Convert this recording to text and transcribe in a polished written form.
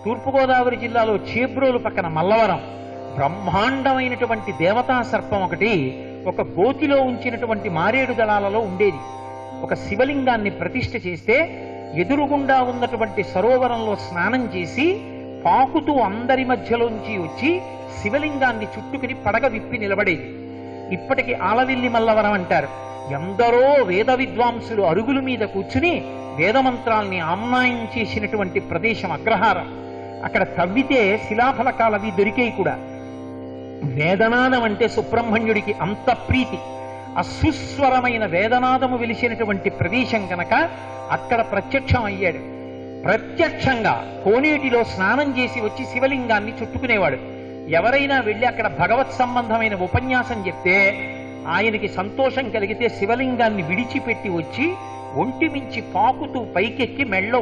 తూర్పుగోదావరి జిల్లాలో చేబ్రోలు పక్కన మల్లవరం బ్రహ్మాండమైనటువంటి దేవతా సర్పం ఒకటి ఒక గోతిలో ఉంచినటువంటి మారేడు దళాలలో ఉండేది. ఒక శివలింగాన్ని ప్రతిష్ఠ చేస్తే ఎదురుగుండా ఉన్నటువంటి సరోవరంలో స్నానం చేసి పాకుతూ అందరి మధ్యలోంచి వచ్చి శివలింగాన్ని చుట్టుకుని పడగ విప్పి నిలబడేది. ఇప్పటికి ఆలవిల్లి మల్లవరం అంటారు. ఎందరో వేద విద్వాంసులు అరుగుల మీద కూర్చుని వేదమంత్రాల్ని ఆమ్నాయం చేసినటువంటి ప్రదేశం అగ్రహారం. అక్కడ తవ్వితే శిలాఫలకాలవి దొరికేవి కూడా. వేదనాదం అంటే సుబ్రహ్మణ్యుడికి అంత ప్రీతి. అసుస్వరమైన వేదనాదము వెలిసినటువంటి ప్రదేశం కనుక అక్కడ ప్రత్యక్షం అయ్యాడు. ప్రత్యక్షంగా కోనేటిలో స్నానం చేసి వచ్చి శివలింగాన్ని చుట్టుకునేవాడు. ఎవరైనా వెళ్ళి అక్కడ భగవత్ సంబంధమైన ఉపన్యాసం చెప్తే ఆయనకి సంతోషం కలిగితే శివలింగాన్ని విడిచిపెట్టి వచ్చి ఒంటి మించి పాకుతూ పైకెక్కి మెళ్ళో